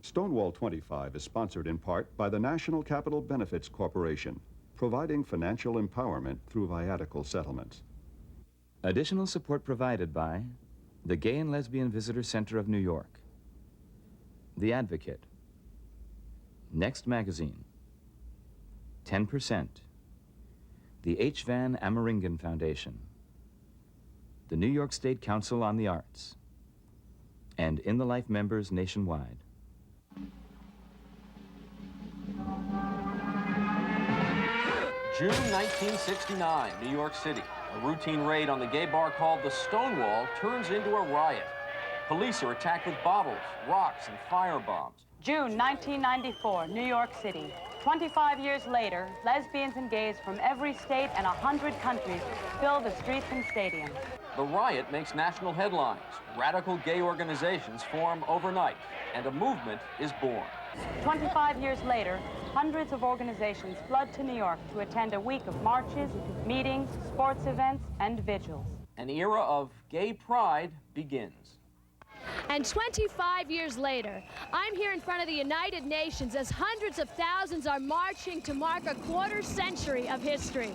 Stonewall 25 is sponsored in part by the National Capital Benefits Corporation, providing financial empowerment through viatical settlements. Additional support provided by the Gay and Lesbian Visitor Center of New York, The Advocate, Next Magazine, 10%, the H. Van Ameringen Foundation, the New York State Council on the Arts, and In the Life members nationwide. June 1969, New York City. A routine raid on the gay bar called the Stonewall turns into a riot. Police are attacked with bottles, rocks, and firebombs. June 1994, New York City. 25 years later, lesbians and gays from every state and 100 countries fill the streets and stadiums. The riot makes national headlines. Radical gay organizations form overnight, and a movement is born. 25 years later, hundreds of organizations flood to New York to attend a week of marches, meetings, sports events, and vigils. An era of gay pride begins. And 25 years later, I'm here in front of the United Nations as hundreds of thousands are marching to mark a quarter century of history.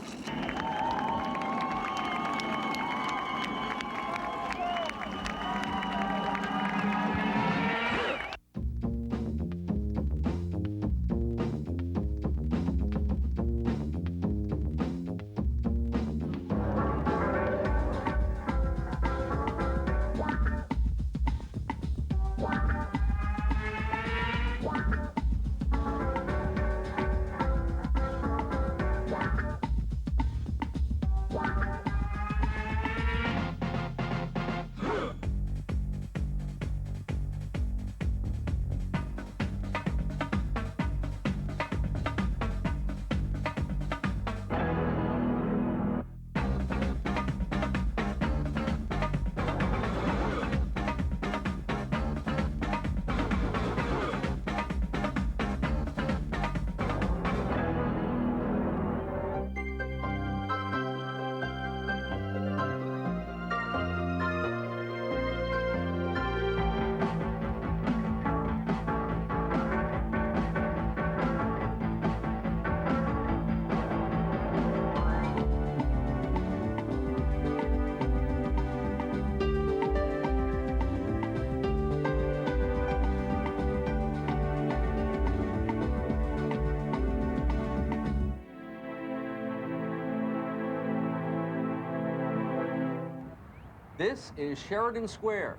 This is Sheridan Square,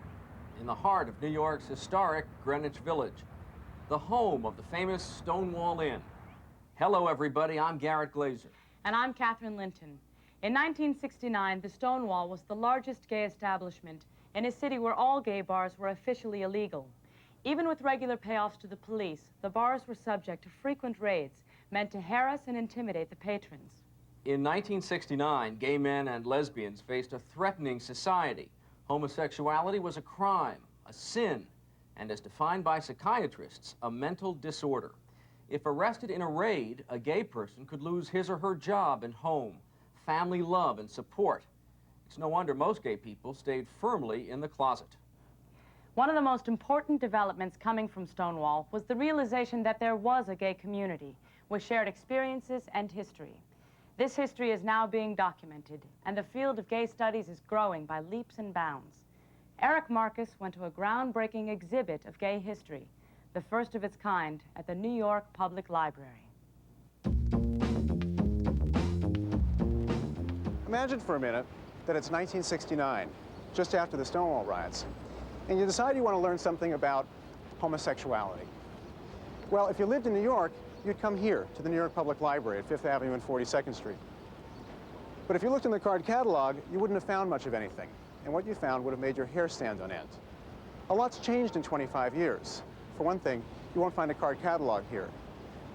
in the heart of New York's historic Greenwich Village, the home of the famous Stonewall Inn. Hello, everybody. I'm Garrett Glaser. And I'm Katherine Linton. In 1969, the Stonewall was the largest gay establishment in a city where all gay bars were officially illegal. Even with regular payoffs to the police, the bars were subject to frequent raids meant to harass and intimidate the patrons. In 1969, gay men and lesbians faced a threatening society. Homosexuality was a crime, a sin, and as defined by psychiatrists, a mental disorder. If arrested in a raid, a gay person could lose his or her job and home, family love and support. It's no wonder most gay people stayed firmly in the closet. One of the most important developments coming from Stonewall was the realization that there was a gay community with shared experiences and history. This history is now being documented, and the field of gay studies is growing by leaps and bounds. Eric Marcus went to a groundbreaking exhibit of gay history, the first of its kind, at the New York Public Library. Imagine for a minute that it's 1969, just after the Stonewall riots, and you decide you want to learn something about homosexuality. Well, if you lived in New York, you'd come here to the New York Public Library at 5th Avenue and 42nd Street. But if you looked in the card catalog, you wouldn't have found much of anything. And what you found would have made your hair stand on end. A lot's changed in 25 years. For one thing, you won't find a card catalog here.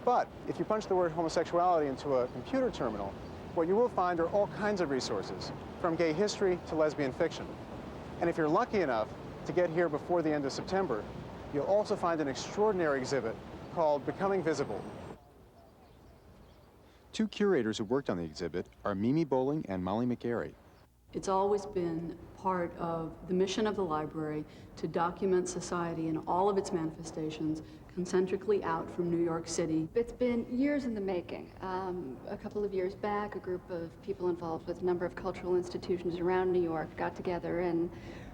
But if you punch the word homosexuality into a computer terminal, what you will find are all kinds of resources, from gay history to lesbian fiction. And if you're lucky enough to get here before the end of September, you'll also find an extraordinary exhibit called Becoming Visible. Two curators who worked on the exhibit are Mimi Bowling and Molly McGarry. It's always been part of the mission of the library to document society in all of its manifestations, concentrically out from New York City. It's been years in the making. A couple of years back, a group of people involved with a number of cultural institutions around New York got together and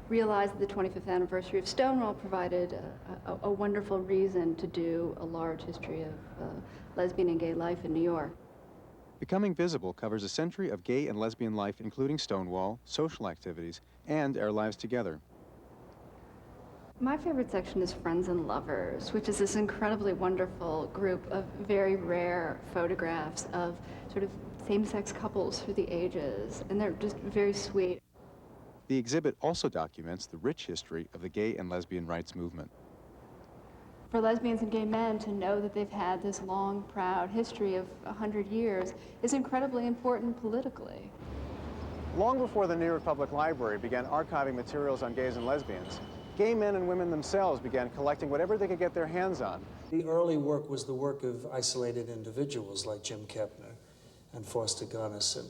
realized that the 25th anniversary of Stonewall provided a wonderful reason to do a large history of lesbian and gay life in New York. Becoming Visible covers a century of gay and lesbian life, including Stonewall, social activities, and our lives together. My favorite section is Friends and Lovers, which is this incredibly wonderful group of very rare photographs of sort of same-sex couples through the ages, and they're just very sweet. The exhibit also documents the rich history of the gay and lesbian rights movement. For lesbians and gay men to know that they've had this long, proud history of 100 years is incredibly important politically. Long before the New York Public Library began archiving materials on gays and lesbians, gay men and women themselves began collecting whatever they could get their hands on. The early work was the work of isolated individuals like Jim Kepner and Foster Gunnison.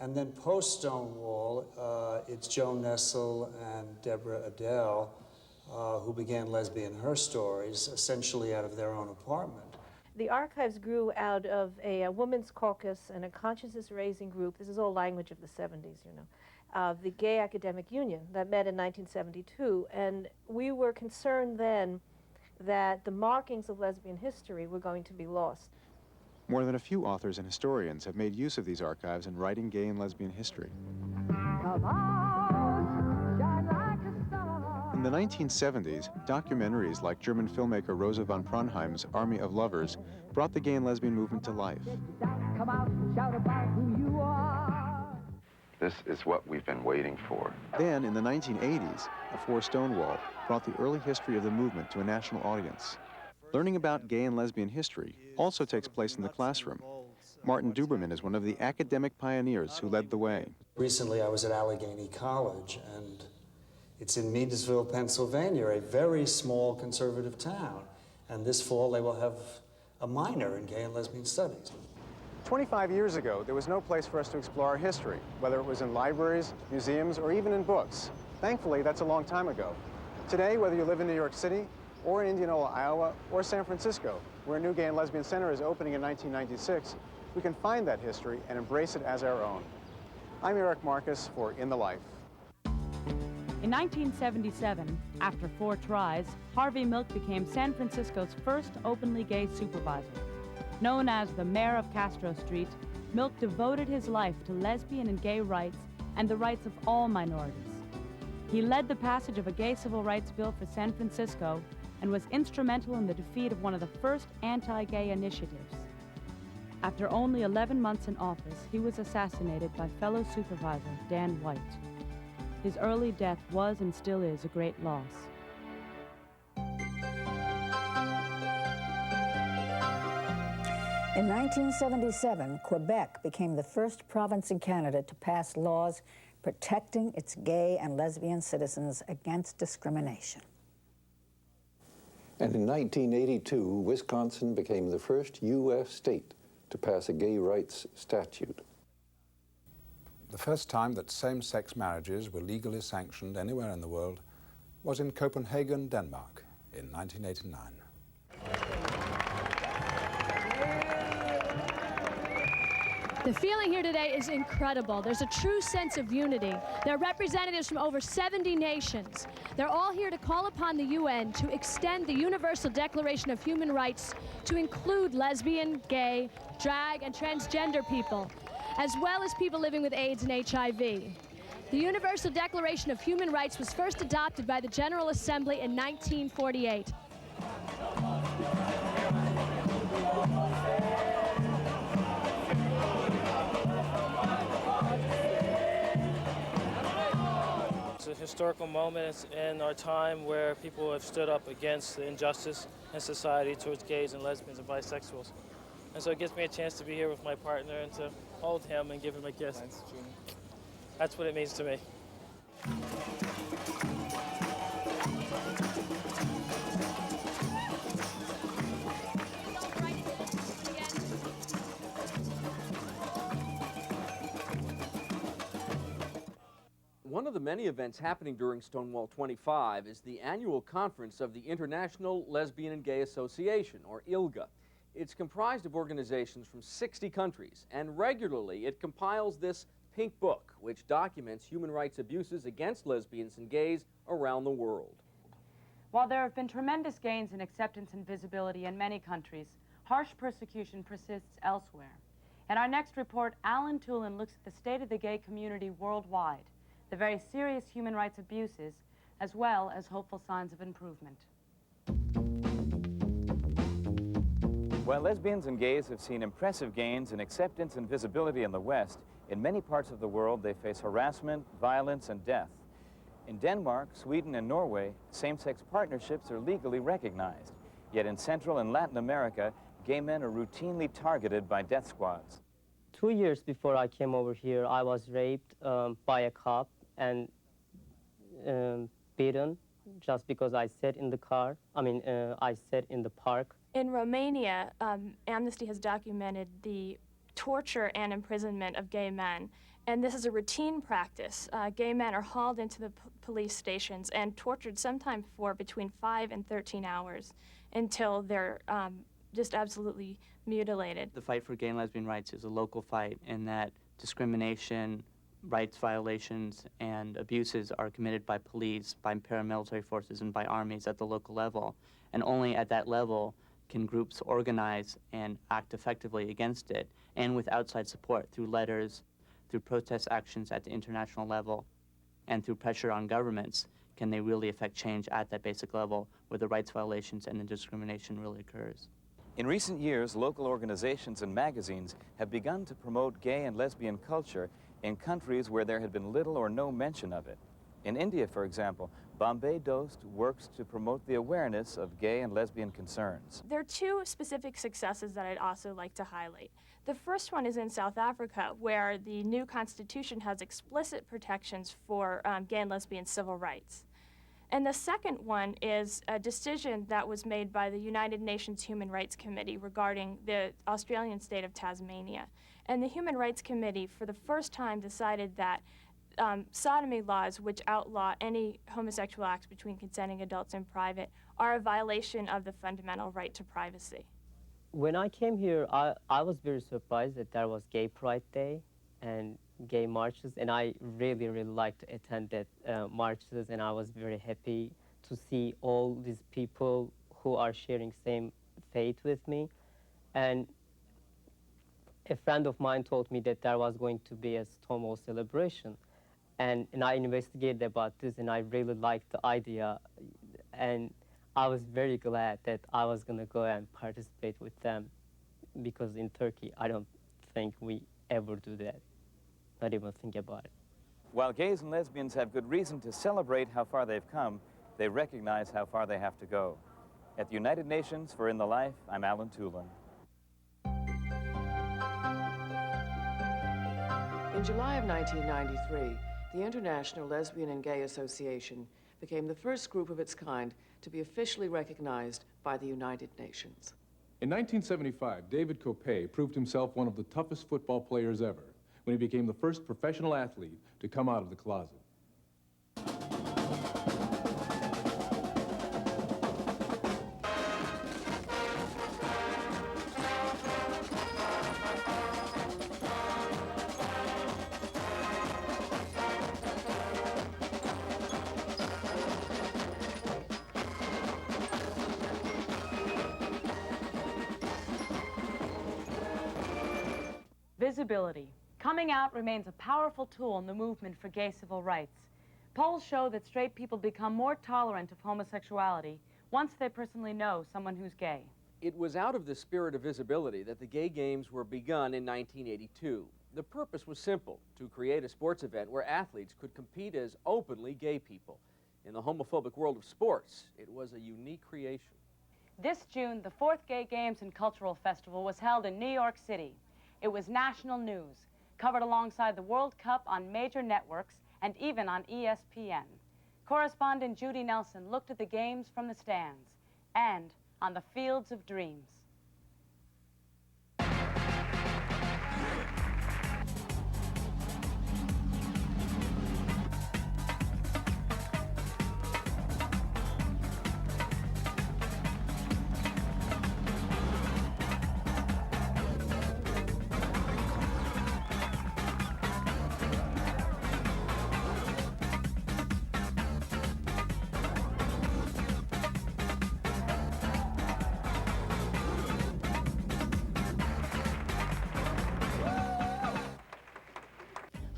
And then post-Stonewall, it's Joan Nestle and Deborah Adele who began Lesbian Her Stories, essentially out of their own apartment. The archives grew out of a women's caucus and a consciousness-raising group. This is all language of the 70s, you know, the Gay Academic Union that met in 1972. And we were concerned then that the markings of lesbian history were going to be lost. More than a few authors and historians have made use of these archives in writing gay and lesbian history. In the 1970s, documentaries like German filmmaker Rosa von Praunheim's Army of Lovers brought the gay and lesbian movement to life. This is what we've been waiting for. Then, in the 1980s, before Stonewall, brought the early history of the movement to a national audience. Learning about gay and lesbian history also takes place in the classroom. Martin Duberman is one of the academic pioneers who led the way. Recently, I was at Allegheny College, and it's in Meadsville, Pennsylvania, a very small conservative town. And this fall, they will have a minor in gay and lesbian studies. 25 years ago, there was no place for us to explore our history, whether it was in libraries, museums, or even in books. Thankfully, that's a long time ago. Today, whether you live in New York City, or in Indianola, Iowa, or San Francisco, where a new gay and lesbian center is opening in 1996, we can find that history and embrace it as our own. I'm Eric Marcus for In the Life. In 1977, after 4 tries, Harvey Milk became San Francisco's first openly gay supervisor. Known as the Mayor of Castro Street, Milk devoted his life to lesbian and gay rights and the rights of all minorities. He led the passage of a gay civil rights bill for San Francisco and was instrumental in the defeat of one of the first anti-gay initiatives. After only 11 months in office, he was assassinated by fellow supervisor Dan White. His early death was and still is a great loss. In 1977, Quebec became the first province in Canada to pass laws protecting its gay and lesbian citizens against discrimination. And in 1982, Wisconsin became the first U.S. state to pass a gay rights statute. The first time that same-sex marriages were legally sanctioned anywhere in the world was in Copenhagen, Denmark, in 1989. The feeling here today is incredible. There's a true sense of unity. There are representatives from over 70 nations. They're all here to call upon the UN to extend the Universal Declaration of Human Rights to include lesbian, gay, drag, and transgender people, as well as people living with AIDS and HIV. The Universal Declaration of Human Rights was first adopted by the General Assembly in 1948. It's a historical moment in our time where people have stood up against the injustice in society towards gays and lesbians and bisexuals. And so it gives me a chance to be here with my partner and to hold him and give him a kiss. That's what it means to me. One of the many events happening during Stonewall 25 is the annual conference of the International Lesbian and Gay Association, or ILGA. It's comprised of organizations from 60 countries, and regularly it compiles this pink book, which documents human rights abuses against lesbians and gays around the world. While there have been tremendous gains in acceptance and visibility in many countries, harsh persecution persists elsewhere. In our next report, Alan Tulin looks at the state of the gay community worldwide, the very serious human rights abuses, as well as hopeful signs of improvement. While lesbians and gays have seen impressive gains in acceptance and visibility in the West, in many parts of the world they face harassment, violence, and death. In Denmark, Sweden, and Norway, same-sex partnerships are legally recognized. Yet in Central and Latin America, gay men are routinely targeted by death squads. 2 years before I came over here, I was raped by a cop and beaten just because I sat in the car. I sat in the park. In Romania, Amnesty has documented the torture and imprisonment of gay men. And this is a routine practice. Gay men are hauled into the police stations and tortured sometimes for between 5 and 13 hours until they're just absolutely mutilated. The fight for gay and lesbian rights is a local fight in that discrimination, rights violations, and abuses are committed by police, by paramilitary forces, and by armies at the local level. And only at that level can groups organize and act effectively against it, and with outside support through letters, through protest actions at the international level, and through pressure on governments, can they really affect change at that basic level where the rights violations and the discrimination really occurs. In recent years, local organizations and magazines have begun to promote gay and lesbian culture in countries where there had been little or no mention of it. In India, for example, Bombay Dost works to promote the awareness of gay and lesbian concerns. There are two specific successes that I'd also like to highlight. The first one is in South Africa, where the new constitution has explicit protections for gay and lesbian civil rights. And the second one is a decision that was made by the United Nations Human Rights Committee regarding the Australian state of Tasmania. And the Human Rights Committee, for the first time, decided that sodomy laws, which outlaw any homosexual acts between consenting adults in private, are a violation of the fundamental right to privacy. When I came here, I was very surprised that there was Gay Pride Day and gay marches, and I really, really liked to attend that marches, and I was very happy to see all these people who are sharing same faith with me. And a friend of mine told me that there was going to be a Stonewall celebration. And I investigated about this, and I really liked the idea. And I was very glad that I was going to go and participate with them, because in Turkey, I don't think we ever do that, not even think about it. While gays and lesbians have good reason to celebrate how far they've come, they recognize how far they have to go. At the United Nations for In the Life, I'm Alan Tulin. In July of 1993, the International Lesbian and Gay Association became the first group of its kind to be officially recognized by the United Nations. In 1975, David Copé proved himself one of the toughest football players ever when he became the first professional athlete to come out of the closet. Visibility. Coming out remains a powerful tool in the movement for gay civil rights. Polls show that straight people become more tolerant of homosexuality once they personally know someone who's gay. It was out of the spirit of visibility that the Gay Games were begun in 1982. The purpose was simple: to create a sports event where athletes could compete as openly gay people. In the homophobic world of sports, it was a unique creation. This June, the 4th Gay Games and Cultural Festival was held in New York City. It was national news, covered alongside the World Cup on major networks and even on ESPN. Correspondent Judy Nelson looked at the games from the stands and on the fields of dreams.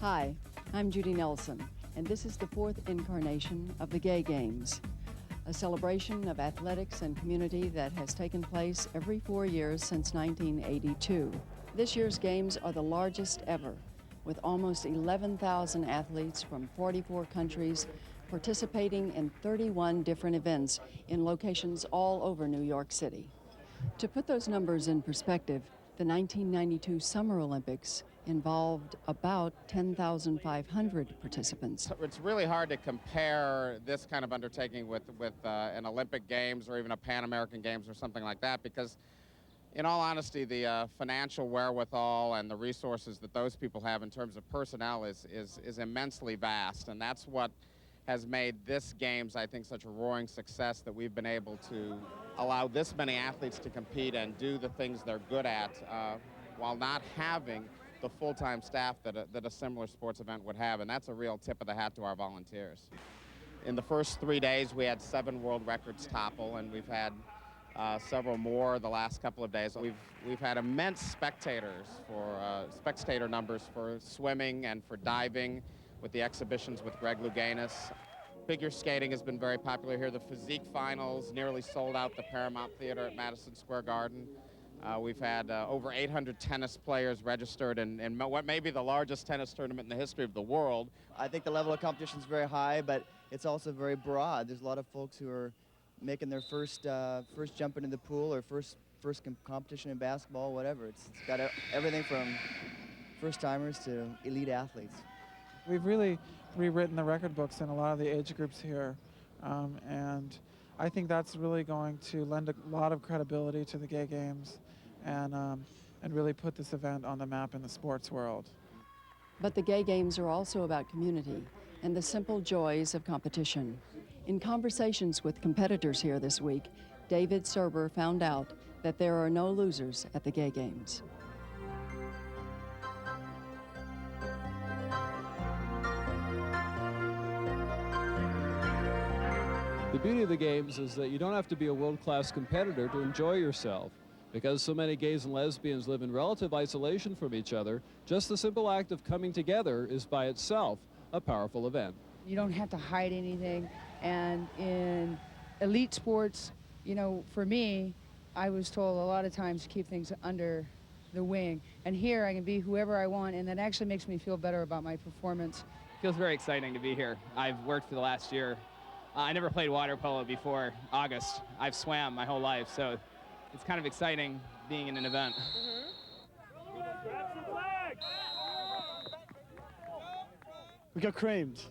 Hi, I'm Judy Nelson, and this is the 4th incarnation of the Gay Games, a celebration of athletics and community that has taken place every 4 years since 1982. This year's games are the largest ever, with almost 11,000 athletes from 44 countries participating in 31 different events in locations all over New York City. To put those numbers in perspective, the 1992 Summer Olympics involved about 10,500 participants. It's really hard to compare this kind of undertaking with an Olympic Games or even a Pan American Games or something like that, because in all honesty, the financial wherewithal and the resources that those people have in terms of personnel is immensely vast, and that's what has made this Games, I think, such a roaring success, that we've been able to allow this many athletes to compete and do the things they're good at while not having the full-time staff that a similar sports event would have, and that's a real tip of the hat to our volunteers. In the first 3 days, we had 7 world records topple, and we've had several more the last couple of days. We've had immense spectator numbers for swimming and for diving, with the exhibitions with Greg Louganis. Figure skating has been very popular here. The physique finals nearly sold out the Paramount Theater at Madison Square Garden. We've had over 800 tennis players registered in what may be the largest tennis tournament in the history of the world. I think the level of competition is very high, but it's also very broad. There's a lot of folks who are making their first jump into the pool, or first competition in basketball, whatever. It's got everything from first-timers to elite athletes. We've really rewritten the record books in a lot of the age groups here, and I think that's really going to lend a lot of credibility to the Gay Games and really put this event on the map in the sports world. But the Gay Games are also about community and the simple joys of competition. In conversations with competitors here this week, David Serber found out that there are no losers at the Gay Games. The beauty of the Games is that you don't have to be a world-class competitor to enjoy yourself. Because so many gays and lesbians live in relative isolation from each other, just the simple act of coming together is by itself a powerful event. You don't have to hide anything, and in elite sports, you know, for me, I was told a lot of times to keep things under the wing, and here I can be whoever I want, and that actually makes me feel better about my performance. It feels very exciting to be here. I've worked for the last year. I never played water polo before August. I've swam my whole life, so it's kind of exciting being in an event. We got creamed.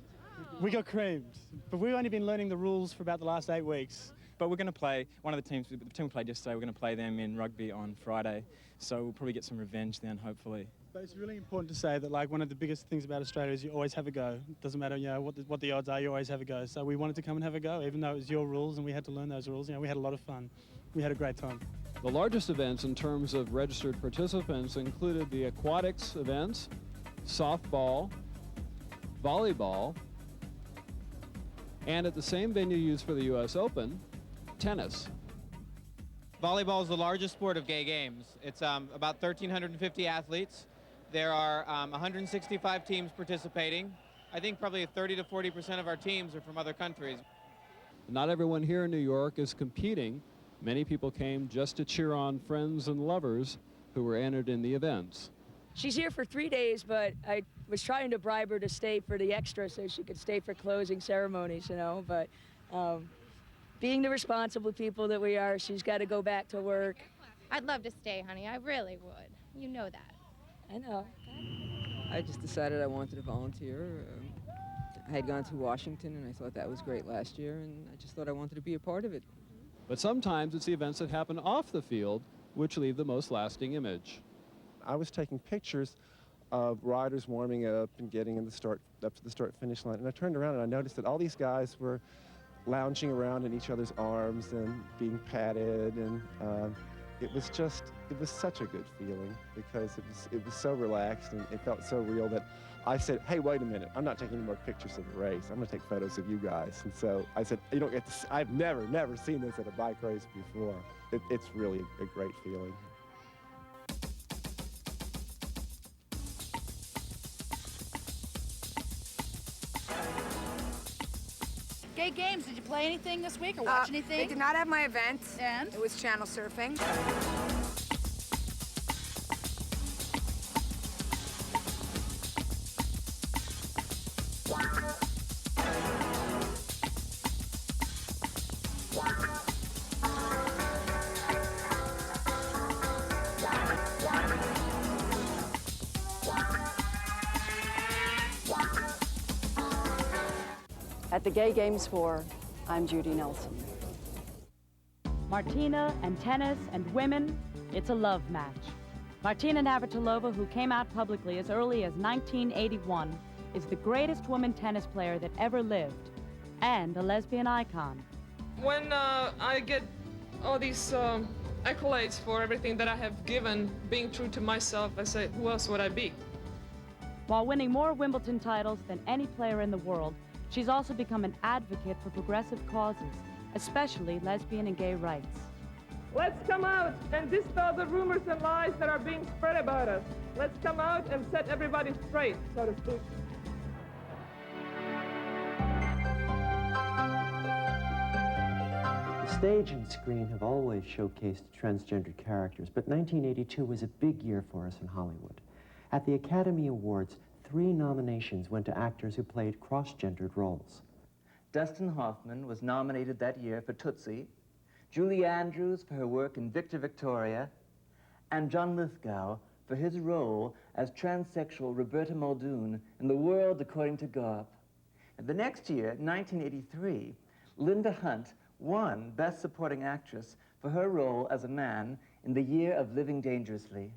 We got creamed. But we've only been learning the rules for about the last 8 weeks. But we're going to play, the team we played yesterday, we're going to play them in rugby on Friday. So we'll probably get some revenge then, hopefully. But it's really important to say that, like, one of the biggest things about Australia is you always have a go. It doesn't matter, you know, what the odds are, you always have a go. So we wanted to come and have a go, even though it was your rules and we had to learn those rules. You know, we had a lot of fun. We had a great time. The largest events in terms of registered participants included the aquatics events, softball, volleyball, and at the same venue used for the U.S. Open, tennis. Volleyball is the largest sport of Gay Games. It's about 1,350 athletes. There are 165 teams participating. I think probably 30 to 40% of our teams are from other countries. Not everyone here in New York is competing. Many people came just to cheer on friends and lovers who were entered in the events. She's here for 3 days, but I was trying to bribe her to stay for the extra so she could stay for closing ceremonies, you know, but being the responsible people that we are, she's got to go back to work. I'd love to stay, honey. I really would. You know that. I know. I just decided I wanted to volunteer. I had gone to Washington, and I thought that was great last year, and I just thought I wanted to be a part of it. But sometimes it's the events that happen off the field which leave the most lasting image. I was taking pictures of riders warming up and getting up to the start-finish line, and I turned around and I noticed that all these guys were lounging around in each other's arms and being patted, and it was such a good feeling because it was so relaxed and it felt so real that I said, hey, wait a minute, I'm not taking any more pictures of the race. I'm going to take photos of you guys. And so I said, you don't get to see, I've never seen this at a bike race before. It's really a great feeling. Gay Games. Did you play anything this week or watch anything? I did not have my event. And? It was channel surfing. At the Gay Games 4, I'm Judy Nelson. Martina and tennis and women, it's a love match. Martina Navratilova, who came out publicly as early as 1981, is the greatest woman tennis player that ever lived, and a lesbian icon. When I get all these accolades for everything that I have given, being true to myself, I say, who else would I be? While winning more Wimbledon titles than any player in the world, she's also become an advocate for progressive causes, especially lesbian and gay rights. Let's come out and dispel the rumors and lies that are being spread about us. Let's come out and set everybody straight, so to speak. The stage and screen have always showcased transgender characters, but 1982 was a big year for us in Hollywood. At the Academy Awards, 3 nominations went to actors who played cross-gendered roles. Dustin Hoffman was nominated that year for Tootsie, Julie Andrews for her work in Victor Victoria, and John Lithgow for his role as transsexual Roberta Muldoon in The World According to Garp. And the next year, 1983, Linda Hunt won Best Supporting Actress for her role as a man in The Year of Living Dangerously.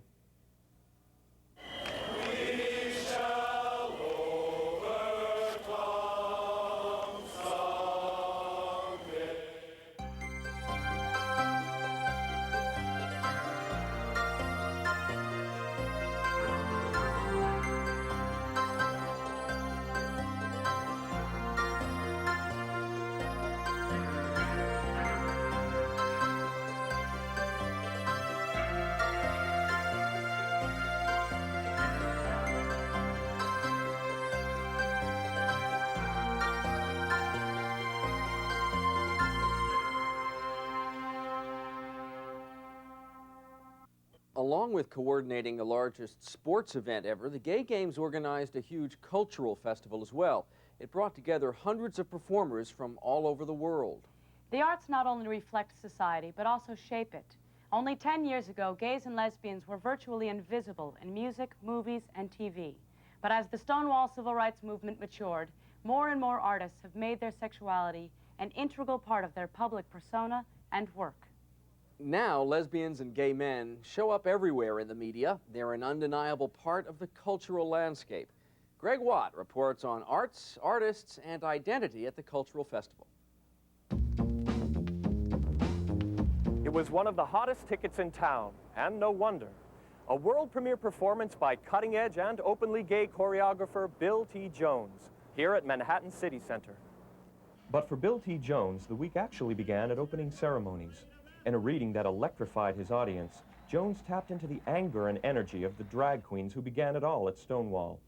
Along with coordinating the largest sports event ever, the Gay Games organized a huge cultural festival as well. It brought together hundreds of performers from all over the world. The arts not only reflect society, but also shape it. Only 10 years ago, gays and lesbians were virtually invisible in music, movies, and TV. But as the Stonewall civil rights movement matured, more and more artists have made their sexuality an integral part of their public persona and work. Now, lesbians and gay men show up everywhere in the media. They're an undeniable part of the cultural landscape. Greg Watt reports on arts, artists, and identity at the Cultural Festival. It was one of the hottest tickets in town, and no wonder. A world premiere performance by cutting-edge and openly gay choreographer Bill T. Jones here at Manhattan City Center. But for Bill T. Jones, the week actually began at opening ceremonies. In a reading that electrified his audience, Jones tapped into the anger and energy of the drag queens who began it all at Stonewall.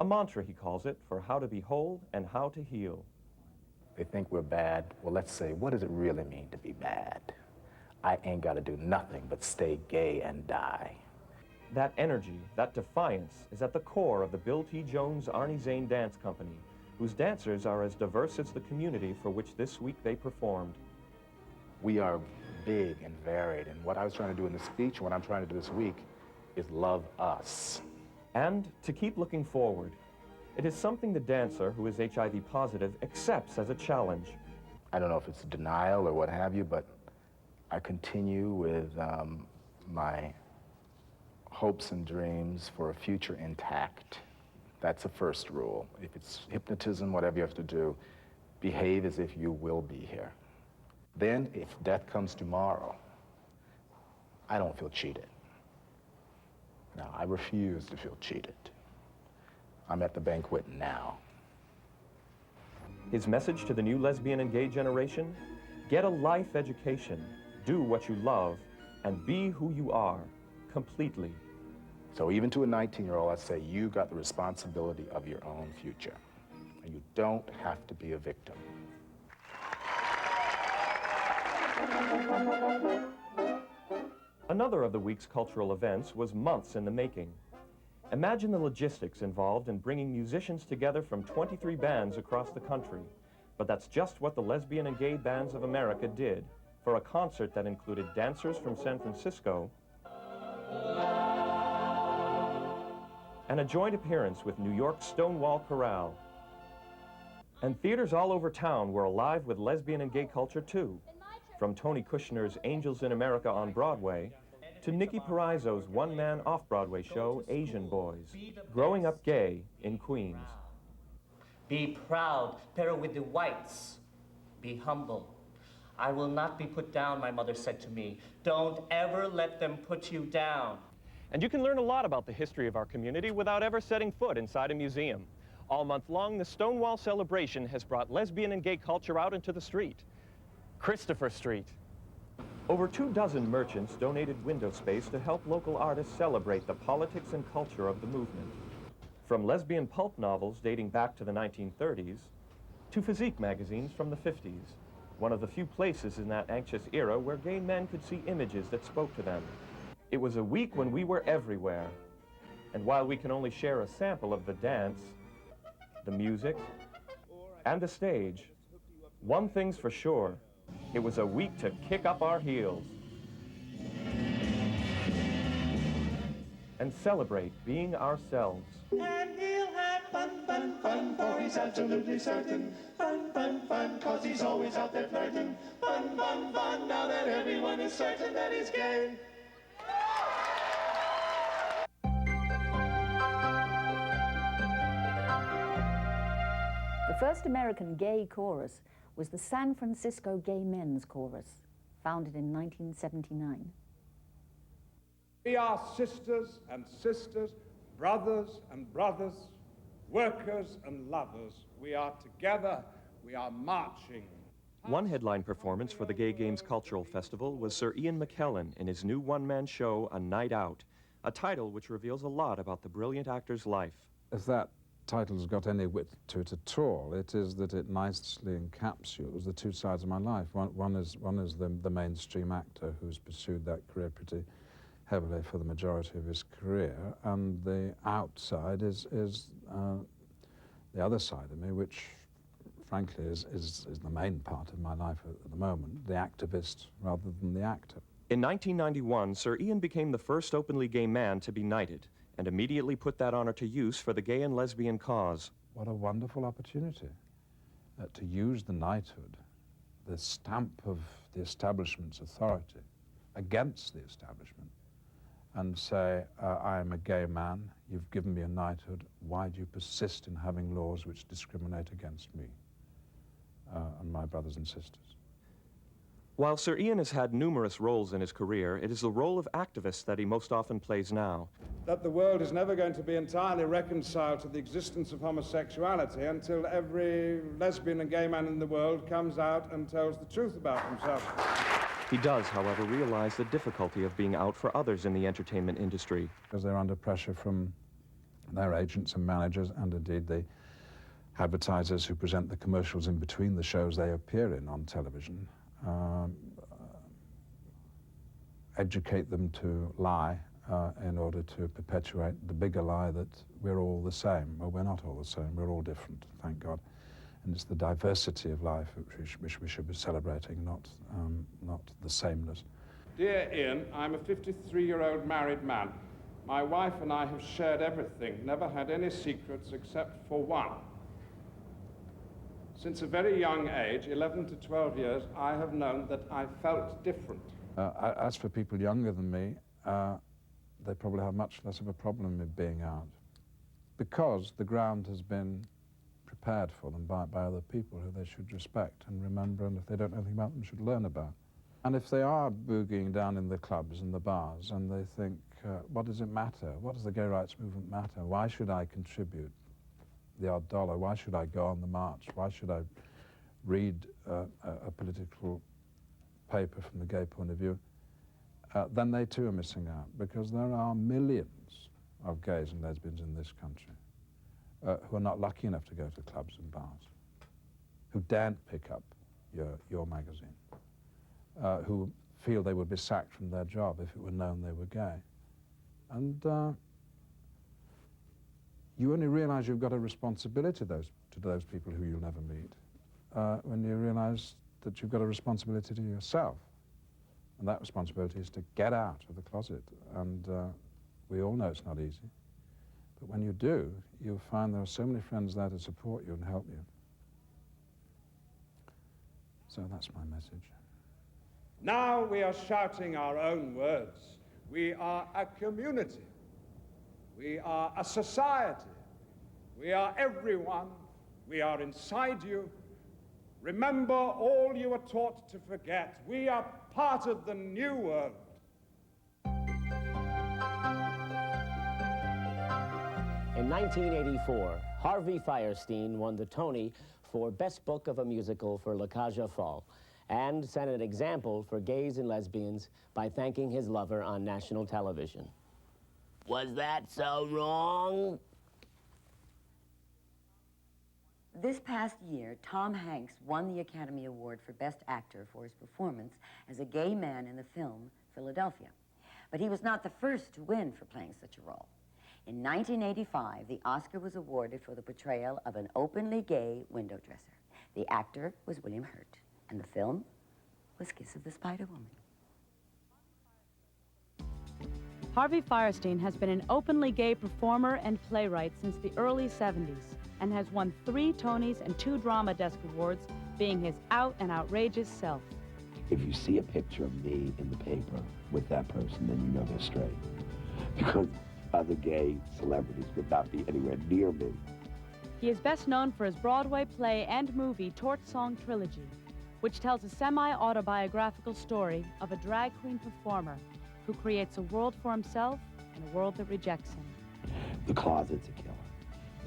A mantra, he calls it, for how to be whole and how to heal. They think we're bad. Well, let's say, what does it really mean to be bad? I ain't got to do nothing but stay gay and die. That energy, that defiance, is at the core of the Bill T. Jones Arnie Zane Dance Company, whose dancers are as diverse as the community for which this week they performed. We are big and varied, and what I was trying to do in the speech and what I'm trying to do this week is love us. And to keep looking forward. It is something the dancer, who is HIV positive, accepts as a challenge. I don't know if it's denial or what have you, but I continue with my hopes and dreams for a future intact. That's the first rule. If it's hypnotism, whatever you have to do, behave as if you will be here. Then, if death comes tomorrow, I don't feel cheated. No, I refuse to feel cheated. I'm at the banquet now. His message to the new lesbian and gay generation? Get a life education, do what you love, and be who you are, completely. So even to a 19-year-old, I say, you got the responsibility of your own future. And you don't have to be a victim. Another of the week's cultural events was months in the making. Imagine the logistics involved in bringing musicians together from 23 bands across the country. But that's just what the Lesbian and Gay Bands of America did for a concert that included dancers from San Francisco and a joint appearance with New York's Stonewall Chorale. And theaters all over town were alive with lesbian and gay culture too, from Tony Kushner's Angels in America on Broadway to Nicky Parizzo's one-man off-Broadway show, Asian Boys, growing up gay in Queens. Be proud, pero with the whites. Be humble. I will not be put down, my mother said to me. Don't ever let them put you down. And you can learn a lot about the history of our community without ever setting foot inside a museum. All month long, the Stonewall celebration has brought lesbian and gay culture out into the street. Christopher Street. Over 24 merchants donated window space to help local artists celebrate the politics and culture of the movement. From lesbian pulp novels dating back to the 1930s to physique magazines from the 50s, one of the few places in that anxious era where gay men could see images that spoke to them. It was a week when we were everywhere. And while we can only share a sample of the dance, the music, and the stage, one thing's for sure, it was a week to kick up our heels and celebrate being ourselves. And he'll have fun, fun, fun, for he's absolutely certain. Fun, fun, fun, cause he's always out there flirting. Fun, fun, fun, now that everyone is certain that he's gay. The first American gay chorus was the San Francisco Gay Men's Chorus, founded in 1979. We are sisters and sisters, brothers and brothers, workers and lovers. We are together, we are marching. One headline performance for the Gay Games Cultural Festival was Sir Ian McKellen in his new one-man show, A Night Out, a title which reveals a lot about the brilliant actor's life. If that title's got any wit to it at all, it is that it nicely encapsulates the two sides of my life. One is the mainstream actor who's pursued that career pretty heavily for the majority of his career, and the outside is the other side of me, which frankly is the main part of my life at the moment, the activist rather than the actor. In 1991, Sir Ian became the first openly gay man to be knighted, and immediately put that honor to use for the gay and lesbian cause. What a wonderful opportunity to use the knighthood, the stamp of the establishment's authority, against the establishment, and say, I am a gay man, you've given me a knighthood, why do you persist in having laws which discriminate against me and my brothers and sisters? While Sir Ian has had numerous roles in his career, it is the role of activist that he most often plays now. That the world is never going to be entirely reconciled to the existence of homosexuality until every lesbian and gay man in the world comes out and tells the truth about himself. He does, however, realize the difficulty of being out for others in the entertainment industry. Because they're under pressure from their agents and managers, and indeed the advertisers who present the commercials in between the shows they appear in on television. Educate them to lie in order to perpetuate the bigger lie that we're all the same. Well, we're not all the same, we're all different, thank God. And it's the diversity of life which we should be celebrating, not the sameness. Dear Ian, I'm a 53-year-old married man. My wife and I have shared everything, never had any secrets except for one. Since a very young age, 11 to 12 years, I have known that I felt different. As for people younger than me, they probably have much less of a problem with being out, because the ground has been prepared for them by other people who they should respect and remember, and if they don't know anything about them, should learn about. And if they are boogieing down in the clubs and the bars, and they think, what does it matter? What does the gay rights movement matter? Why should I contribute the odd dollar? Why should I go on the march? Why should I read a political paper from the gay point of view? Then they too are missing out, because there are millions of gays and lesbians in this country who are not lucky enough to go to clubs and bars, who daren't pick up your magazine, who feel they would be sacked from their job if it were known they were gay. And you only realize you've got a responsibility to those people who you'll never meet when you realize that you've got a responsibility to yourself. And that responsibility is to get out of the closet. And we all know it's not easy. But when you do, you'll find there are so many friends there to support you and help you. So that's my message. Now we are shouting our own words. We are a community. We are a society. We are everyone. We are inside you. Remember all you were taught to forget. We are part of the new world. In 1984, Harvey Fierstein won the Tony for Best Book of a Musical for La Cage aux Folles and set an example for gays and lesbians by thanking his lover on national television. Was that so wrong? This past year, Tom Hanks won the Academy Award for Best Actor for his performance as a gay man in the film Philadelphia. But he was not the first to win for playing such a role. In 1985, the Oscar was awarded for the portrayal of an openly gay window dresser. The actor was William Hurt, and the film was Kiss of the Spider Woman. Harvey Fierstein has been an openly gay performer and playwright since the early 70s and has won 3 Tonys and 2 Drama Desk Awards, being his out and outrageous self. If you see a picture of me in the paper with that person, then you know they're straight. Because other gay celebrities would not be anywhere near me. He is best known for his Broadway play and movie Torch Song Trilogy, which tells a semi-autobiographical story of a drag queen performer who creates a world for himself and a world that rejects him. The closet's a killer.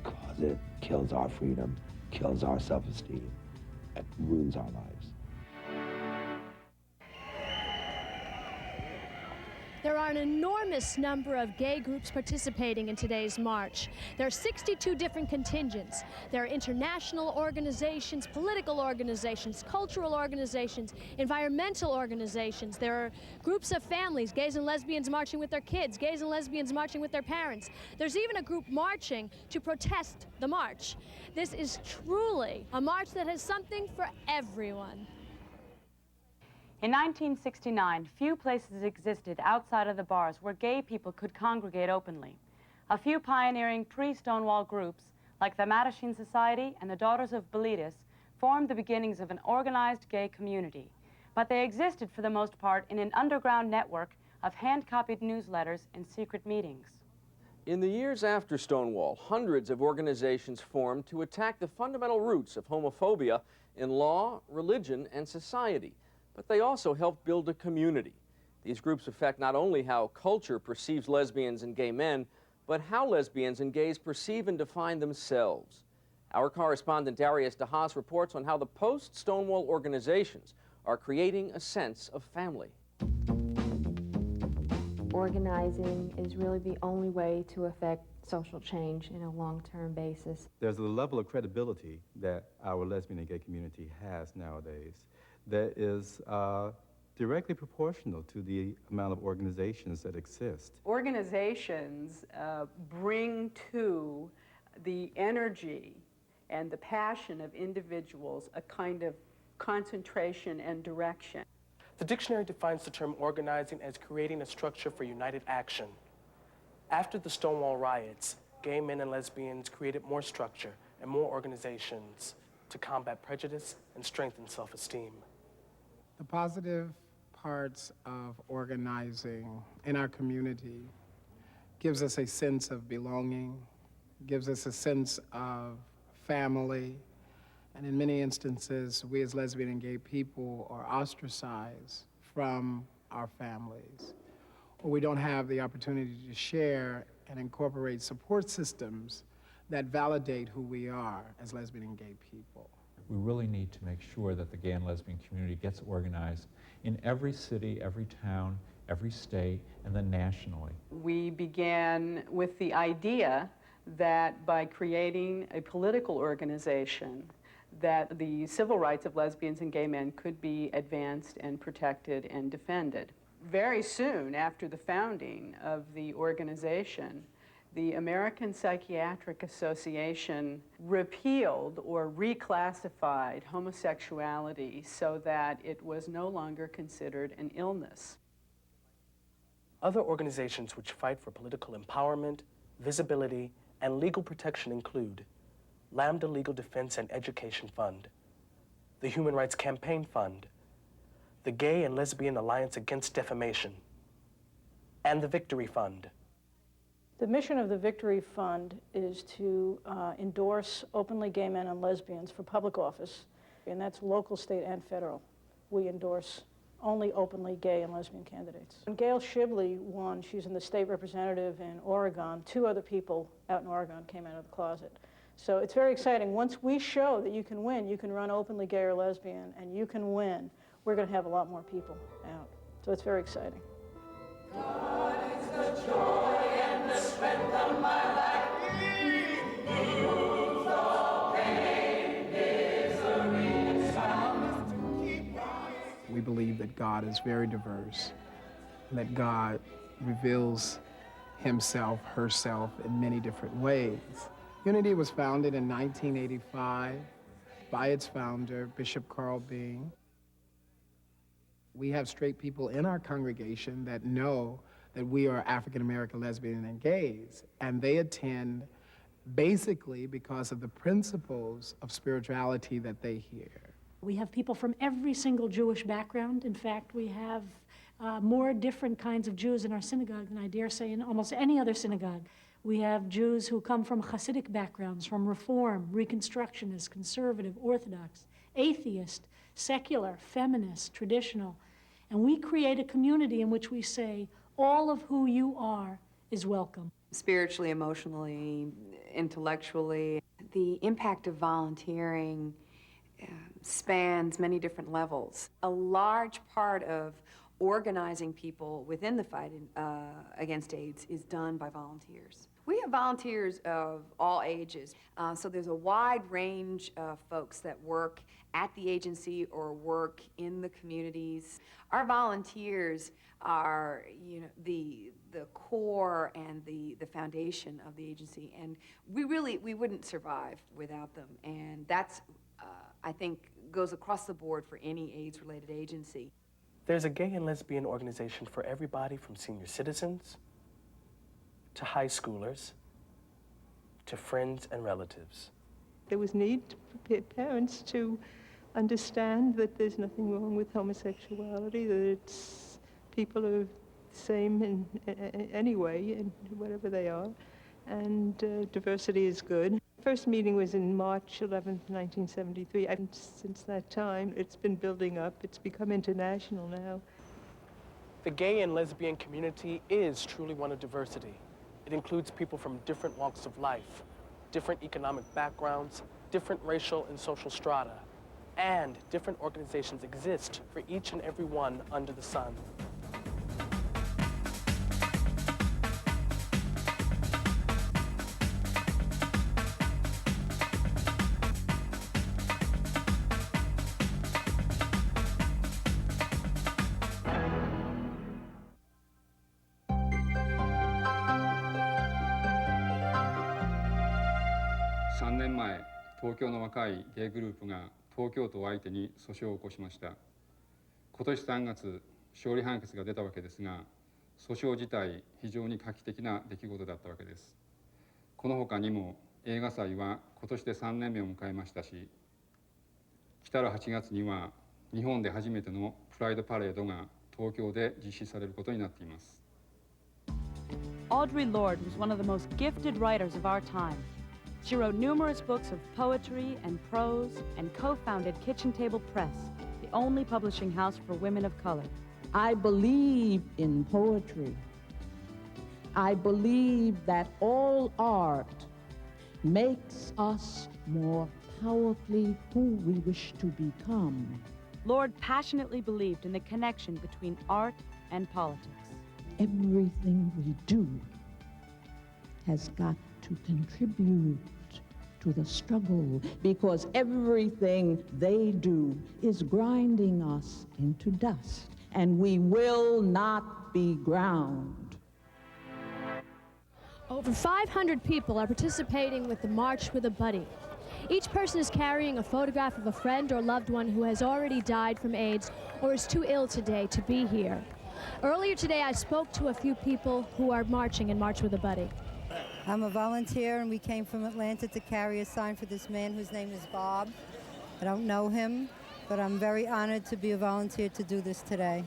The closet kills our freedom, kills our self-esteem, and ruins our lives. There are an enormous number of gay groups participating in today's march. There are 62 different contingents. There are international organizations, political organizations, cultural organizations, environmental organizations. There are groups of families, gays and lesbians marching with their kids, gays and lesbians marching with their parents. There's even a group marching to protest the march. This is truly a march that has something for everyone. In 1969, few places existed outside of the bars where gay people could congregate openly. A few pioneering pre-Stonewall groups, like the Mattachine Society and the Daughters of Bilitis, formed the beginnings of an organized gay community. But they existed for the most part in an underground network of hand-copied newsletters and secret meetings. In the years after Stonewall, hundreds of organizations formed to attack the fundamental roots of homophobia in law, religion, and society. But they also help build a community. These groups affect not only how culture perceives lesbians and gay men, but how lesbians and gays perceive and define themselves. Our correspondent Darius DeHaas reports on how the post-Stonewall organizations are creating a sense of family. Organizing is really the only way to affect social change in a long-term basis. There's a level of credibility that our lesbian and gay community has nowadays that is directly proportional to the amount of organizations that exist. Organizations bring to the energy and the passion of individuals a kind of concentration and direction. The dictionary defines the term organizing as creating a structure for united action. After the Stonewall riots, gay men and lesbians created more structure and more organizations to combat prejudice and strengthen self-esteem. The positive parts of organizing in our community gives us a sense of belonging, gives us a sense of family, and in many instances, we as lesbian and gay people are ostracized from our families, or we don't have the opportunity to share and incorporate support systems that validate who we are as lesbian and gay people. We really need to make sure that the gay and lesbian community gets organized in every city, every town, every state, and then nationally. We began with the idea that by creating a political organization that the civil rights of lesbians and gay men could be advanced and protected and defended. Very soon after the founding of the organization, the American Psychiatric Association repealed or reclassified homosexuality so that it was no longer considered an illness. Other organizations which fight for political empowerment, visibility, and legal protection include Lambda Legal Defense and Education Fund, the Human Rights Campaign Fund, the Gay and Lesbian Alliance Against Defamation, and the Victory Fund. The mission of the Victory Fund is to endorse openly gay men and lesbians for public office, and that's local, state, and federal. We endorse only openly gay and lesbian candidates. When Gail Shibley won, she's in the state representative in Oregon. 2 other people out in Oregon came out of the closet. So it's very exciting. Once we show that you can win, you can run openly gay or lesbian, and you can win, we're going to have a lot more people out. So it's very exciting. God is the joy and the strength of my life. He moves all pain, misery, and sorrow to keep rising. We believe that God is very diverse, and that God reveals himself, herself in many different ways. Unity was founded in 1985 by its founder, Bishop Carl Bing. We have straight people in our congregation that know that we are African American, lesbian, and gays, and they attend basically because of the principles of spirituality that they hear. We have people from every single Jewish background. In fact, we have more different kinds of Jews in our synagogue than I dare say in almost any other synagogue. We have Jews who come from Hasidic backgrounds, from Reform, Reconstructionist, Conservative, Orthodox, Atheist, secular, feminist, traditional. And we create a community in which we say, all of who you are is welcome. Spiritually, emotionally, intellectually. The impact of volunteering spans many different levels. A large part of organizing people within the fight against AIDS is done by volunteers. We have volunteers of all ages, so there's a wide range of folks that work at the agency or work in the communities. Our volunteers are, the core and the foundation of the agency, and we wouldn't survive without them, and that's, I think, goes across the board for any AIDS-related agency. There's a gay and lesbian organization for everybody from senior citizens to high schoolers to friends and relatives. There was need for parents to understand that there's nothing wrong with homosexuality, that it's people are the same in any way, in whatever they are, and diversity is good. First meeting was in March 11th, 1973. And since that time, it's been building up. It's become international now. The gay and lesbian community is truly one of diversity. It includes people from different walks of life, different economic backgrounds, different racial and social strata, and different organizations exist for each and every one under the sun.3年前、東京の若いゲイグループが東京都を相手に訴訟を起こしました。今年3月、勝利判決が出たわけですが、訴訟自体非常に画期的な出来事だったわけです。この他にも映画祭は今年で3年目を迎えましたし、来たる8月には日本で初めてのプライドパレードが東京で実施されることになっています。Audre Lorde was one of the most gifted writers of our time. She wrote numerous books of poetry and prose and co-founded Kitchen Table Press, the only publishing house for women of color. I believe in poetry. I believe that all art makes us more powerfully who we wish to become. Lorde passionately believed in the connection between art and politics. Everything we do has got to contribute to the struggle, because everything they do is grinding us into dust, and we will not be ground. Over 500 people are participating with the March with a Buddy. Each person is carrying a photograph of a friend or loved one who has already died from AIDS or is too ill today to be here. Earlier today, I spoke to a few people who are marching in March with a Buddy. I'm a volunteer, and we came from Atlanta to carry a sign for this man whose name is Bob. I don't know him, but I'm very honored to be a volunteer to do this today.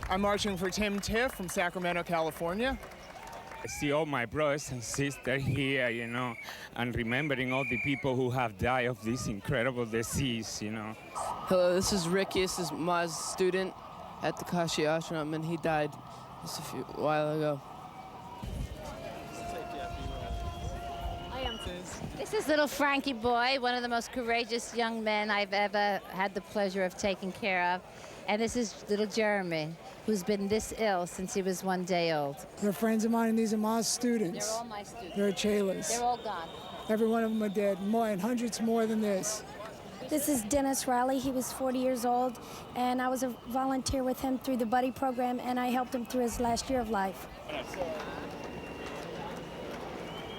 I'm marching for Tim Tiff from Sacramento, California. I see all my brothers and sisters here, you know, and remembering all the people who have died of this incredible disease, you know. Hello, this is Ricky. This is my student at the Kashi Ashram, and he died just a while ago. This is little Frankie boy, one of the most courageous young men I've ever had the pleasure of taking care of. And this is little Jeremy, who's been this ill since he was 1 day old. They're friends of mine, and these are my students. They're all my students. They're Chelas. They're all gone. Every one of them are dead, more, and hundreds more than this. This is Dennis Riley. He was 40 years old, and I was a volunteer with him through the Buddy program, and I helped him through his last year of life.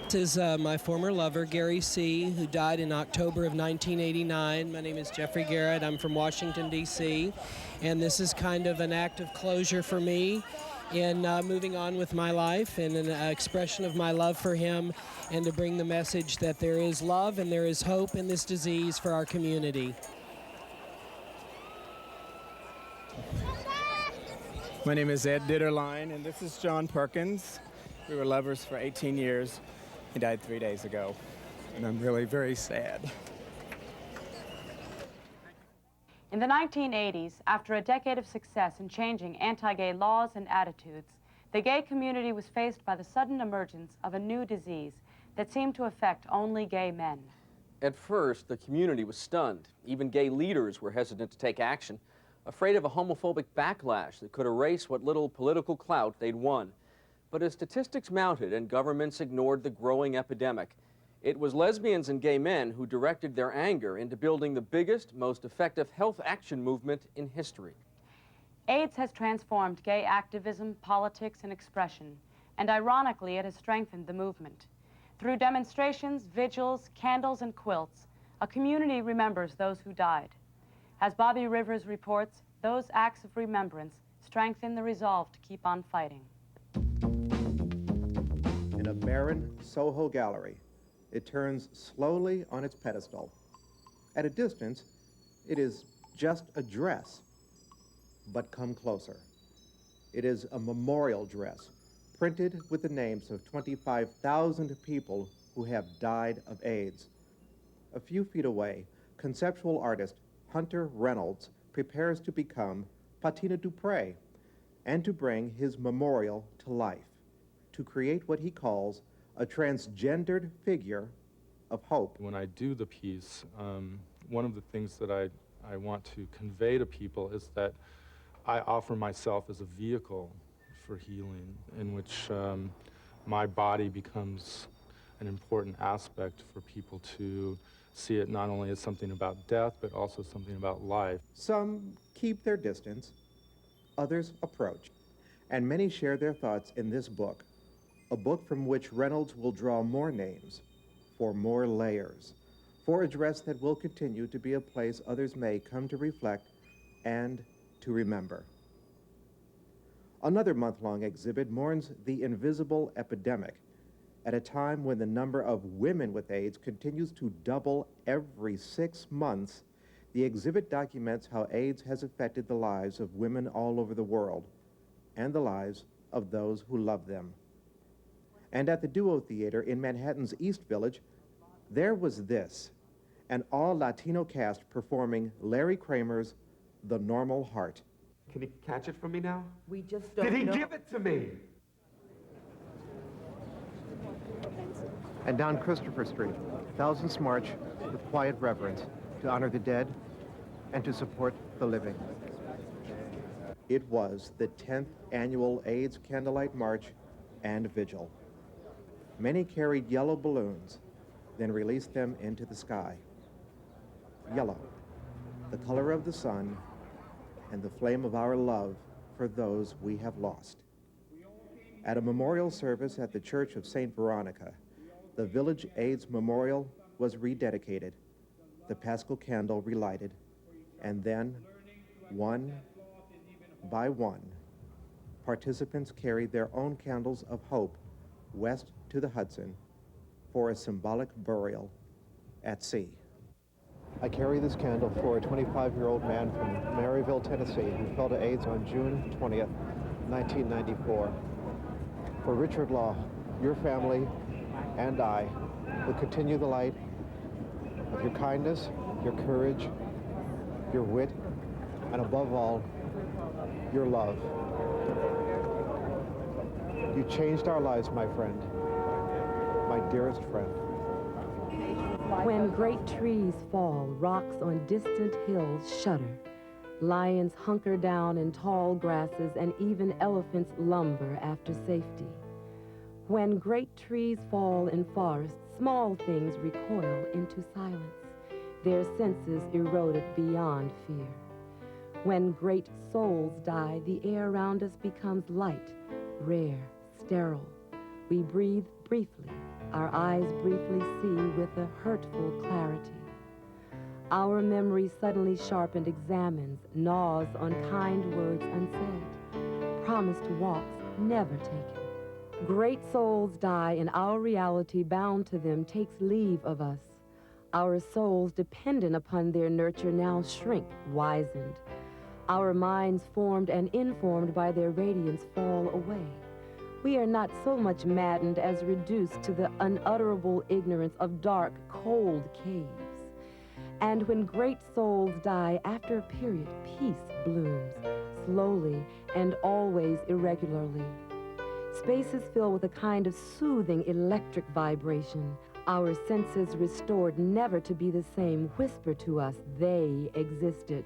This is my former lover, Gary C., who died in October of 1989. My name is Jeffrey Garrett. I'm from Washington, D.C., and this is kind of an act of closure for me in moving on with my life, and an expression of my love for him, and to bring the message that there is love and there is hope in this disease for our community. My name is Ed Ditterline, and this is John Perkins. We were lovers for 18 years. He died 3 days ago, and I'm really very sad. In the 1980s, after a decade of success in changing anti-gay laws and attitudes, the gay community was faced by the sudden emergence of a new disease that seemed to affect only gay men. At first, the community was stunned. Even gay leaders were hesitant to take action, afraid of a homophobic backlash that could erase what little political clout they'd won. But as statistics mounted and governments ignored the growing epidemic, it was lesbians and gay men who directed their anger into building the biggest, most effective health action movement in history. AIDS has transformed gay activism, politics, and expression, and ironically, it has strengthened the movement. Through demonstrations, vigils, candles, and quilts, a community remembers those who died. As Bobby Rivers reports, those acts of remembrance strengthen the resolve to keep on fighting. In a barren Soho gallery, it turns slowly on its pedestal. At a distance, it is just a dress, but come closer. It is a memorial dress, printed with the names of 25,000 people who have died of AIDS. A few feet away, conceptual artist Hunter Reynolds prepares to become Patina Dupre and to bring his memorial to life, to create what he calls a transgendered figure of hope. When I do the piece, one of the things that I want to convey to people is that I offer myself as a vehicle for healing, in which my body becomes an important aspect for people to see it not only as something about death, but also something about life. Some keep their distance, others approach, and many share their thoughts in this book, a book from which Reynolds will draw more names, for more layers, for a dress that will continue to be a place others may come to reflect and to remember. Another month-long exhibit mourns the invisible epidemic at a time when the number of women with AIDS continues to double every 6 months. The exhibit documents how AIDS has affected the lives of women all over the world and the lives of those who love them. And at the Duo Theater in Manhattan's East Village, there was this, an all-Latino cast performing Larry Kramer's The Normal Heart. Can he catch it from me now? We just Did he give it to me? And down Christopher Street, thousands march with quiet reverence to honor the dead and to support the living. It was the 10th annual AIDS Candlelight March and Vigil. Many carried yellow balloons, then released them into the sky. Yellow, the color of the sun, and the flame of our love for those we have lost. At a memorial service at the Church of St. Veronica, the Village AIDS Memorial was rededicated, the Paschal candle relighted, and then, one by one, participants carried their own candles of hope west to the Hudson for a symbolic burial at sea. I carry this candle for a 25-year-old man from Maryville, Tennessee, who fell to AIDS on June 20th, 1994. For Richard Law, your family and I will continue the light of your kindness, your courage, your wit, and above all, your love. You changed our lives, my friend, my dearest friend. When great trees fall, rocks on distant hills shudder. Lions hunker down in tall grasses, and even elephants lumber after safety. When great trees fall in forests, small things recoil into silence, their senses eroded beyond fear. When great souls die, the air around us becomes light, rare, sterile. We breathe briefly, our eyes briefly see with a hurtful clarity. Our memory suddenly sharpened examines, gnaws on kind words unsaid, promised walks never taken. Great souls die, and our reality bound to them takes leave of us. Our souls dependent upon their nurture now shrink, wizened. Our minds formed and informed by their radiance fall away. We are not so much maddened as reduced to the unutterable ignorance of dark, cold caves. And when great souls die, after a period, peace blooms, slowly and always irregularly. Space is filled with a kind of soothing electric vibration. Our senses restored, never to be the same, whisper to us, they existed.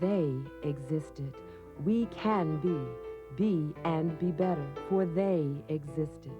They existed. We can be and be better, for they existed.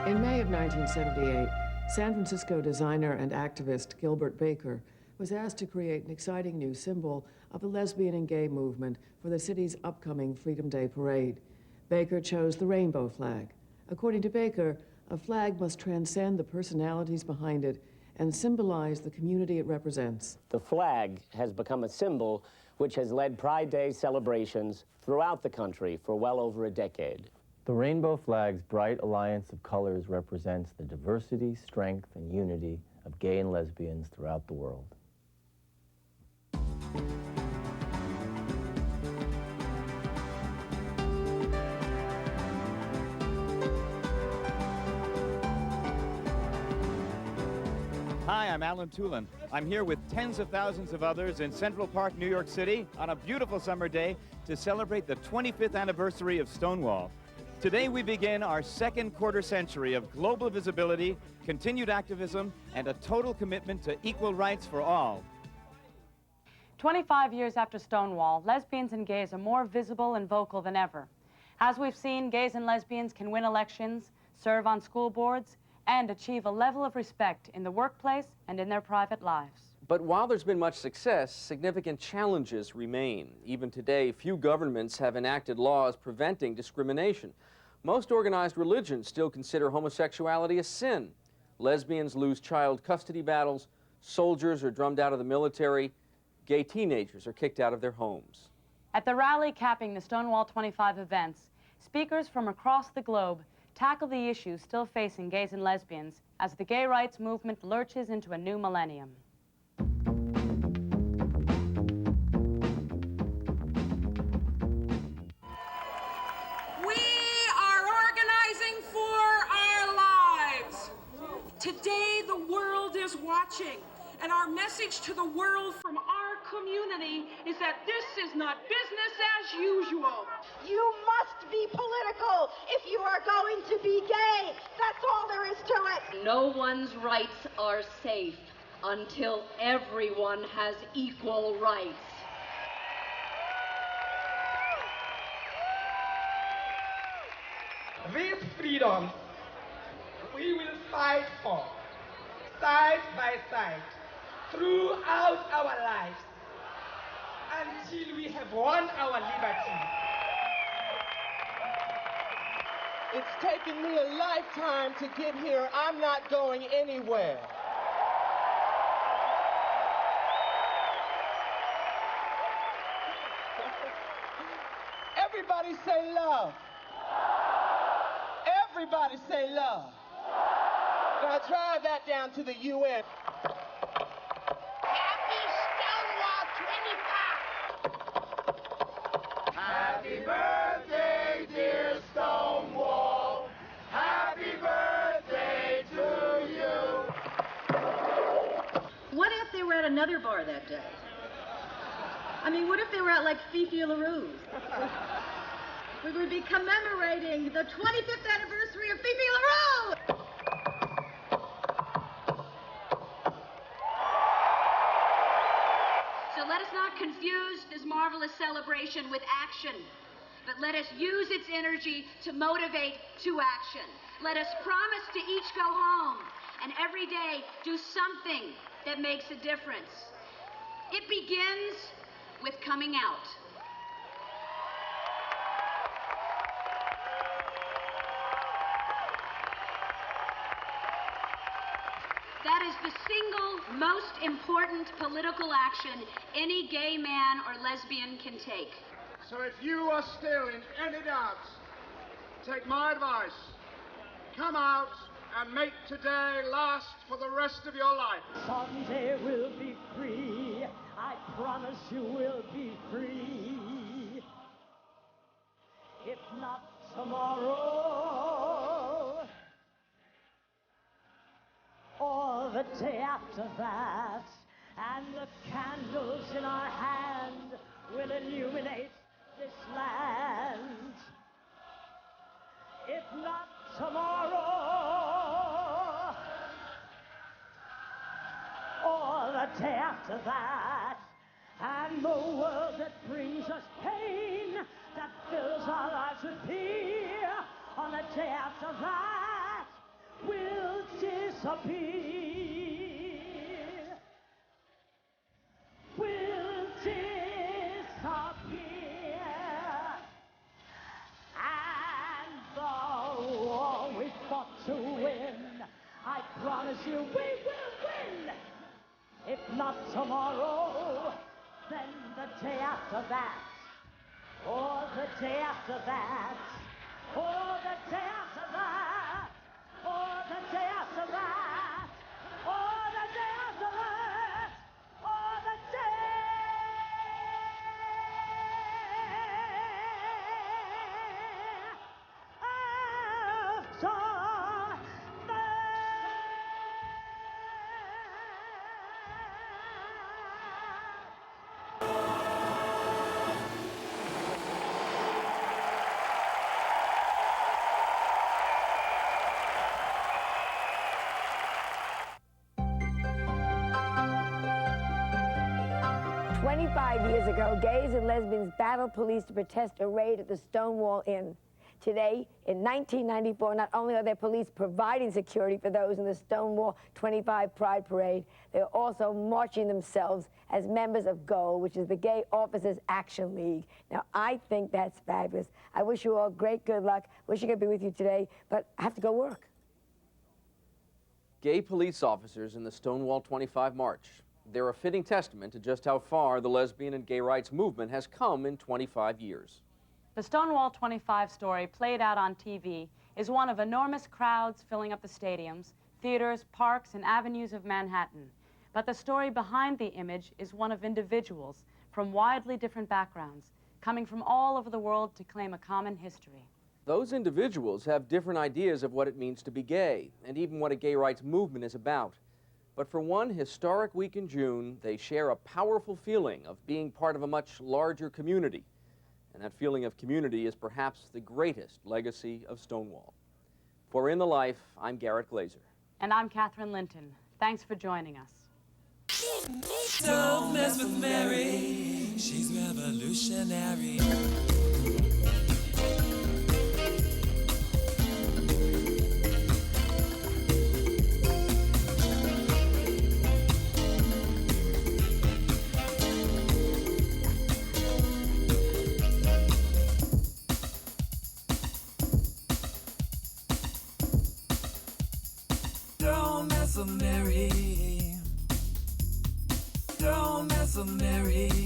In May of 1978, San Francisco designer and activist Gilbert Baker was asked to create an exciting new symbol of the lesbian and gay movement for the city's upcoming Freedom Day parade. Baker chose the rainbow flag. According to Baker, a flag must transcend the personalities behind it and symbolize the community it represents. The flag has become a symbol which has led Pride Day celebrations throughout the country for well over a decade. The rainbow flag's bright alliance of colors represents the diversity, strength, and unity of gay and lesbians throughout the world. Hi, I'm Alan Tulin. I'm here with tens of thousands of others in Central Park, New York City on a beautiful summer day to celebrate the 25th anniversary of Stonewall. Today we begin our second quarter century of global visibility, continued activism, and a total commitment to equal rights for all. 25 years after Stonewall, lesbians and gays are more visible and vocal than ever. As we've seen, gays and lesbians can win elections, serve on school boards, and achieve a level of respect in the workplace and in their private lives. But while there's been much success, significant challenges remain. Even today, few governments have enacted laws preventing discrimination. Most organized religions still consider homosexuality a sin. Lesbians lose child custody battles, soldiers are drummed out of the military, gay teenagers are kicked out of their homes. At the rally capping the Stonewall 25 events, speakers from across the globe tackle the issues still facing gays and lesbians as the gay rights movement lurches into a new millennium. We are organizing for our lives. Today, the world is watching, and our message to the world from our community is that this is not business as usual. You must be political if you are going to be gay. That's all there is to it. No one's rights are safe until everyone has equal rights. these freedoms we will fight for, side by side, throughout our lives, until we have won our liberty. It's taken me a lifetime to get here. I'm not going anywhere. Everybody say love. Everybody say love. Now drive that down to the UN. Happy Stonewall 25! Happy birthday, dear Stonewall. Happy birthday to you. What if they were at another bar that day? I mean, what if they were at like Fifi LaRue's? We would be commemorating the 25th anniversary of Fifi LaRue! So let us not confuse this marvelous celebration with action, but let us use its energy to motivate to action. Let us promise to each go home and every day do something that makes a difference. It begins with coming out. That is the single most important political action any gay man or lesbian can take. So if you are still in any doubt, take my advice. Come out and make today last for the rest of your life. Someday we'll be free. I promise you we'll be free. If not tomorrow, or the day after that, and the candles in our hand will illuminate this land. If not tomorrow, or the day after that, and the world that brings us pain, that fills our lives with fear, on the day after that, will disappear. Will disappear. And the war we fought to win, I promise you we will win. If not tomorrow, then the day after that, or the day after that, or the day after that, or the day after that, or the day after that, or the day after that. 25 years ago, gays and lesbians battled police to protest a raid at the Stonewall Inn. Today, in 1994, not only are there police providing security for those in the Stonewall 25 Pride Parade, they're also marching themselves as members of GO, which is the Gay Officers Action League. Now, I think that's fabulous. I wish you all great good luck. Wish I could be with you today, but I have to go work. Gay police officers in the Stonewall 25 March. They're a fitting testament to just how far the lesbian and gay rights movement has come in 25 years. The Stonewall 25 story, played out on TV, is one of enormous crowds filling up the stadiums, theaters, parks, and avenues of Manhattan. But the story behind the image is one of individuals from widely different backgrounds, coming from all over the world to claim a common history. Those individuals have different ideas of what it means to be gay, and even what a gay rights movement is about. But for one historic week in June, they share a powerful feeling of being part of a much larger community. And that feeling of community is perhaps the greatest legacy of Stonewall. For In the Life, I'm Garrett Glaser. And I'm Katherine Linton. Thanks for joining us. Don't mess with Mary, she's revolutionary. for Mary.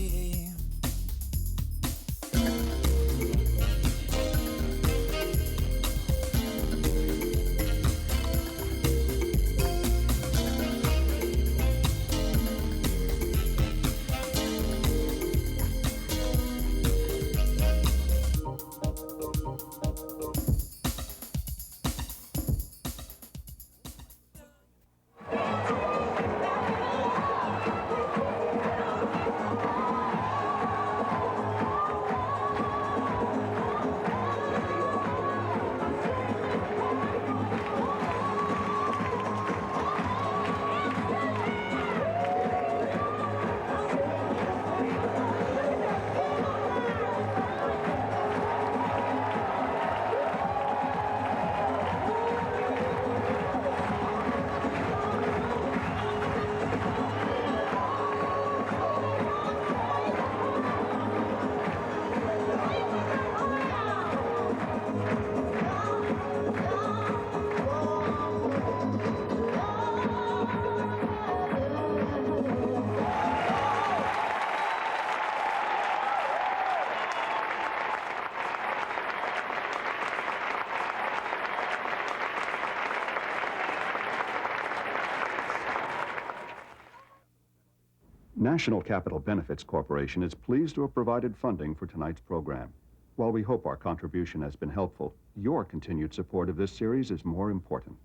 National Capital Benefits Corporation is pleased to have provided funding for tonight's program. While we hope our contribution has been helpful, your continued support of this series is more important.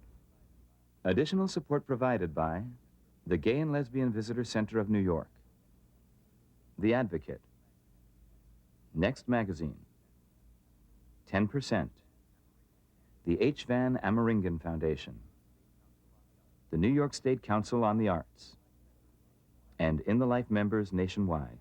Additional support provided by the Gay and Lesbian Visitor Center of New York, The Advocate, Next Magazine, 10%, the H. Van Ameringen Foundation, the New York State Council on the Arts, and In the Life members nationwide.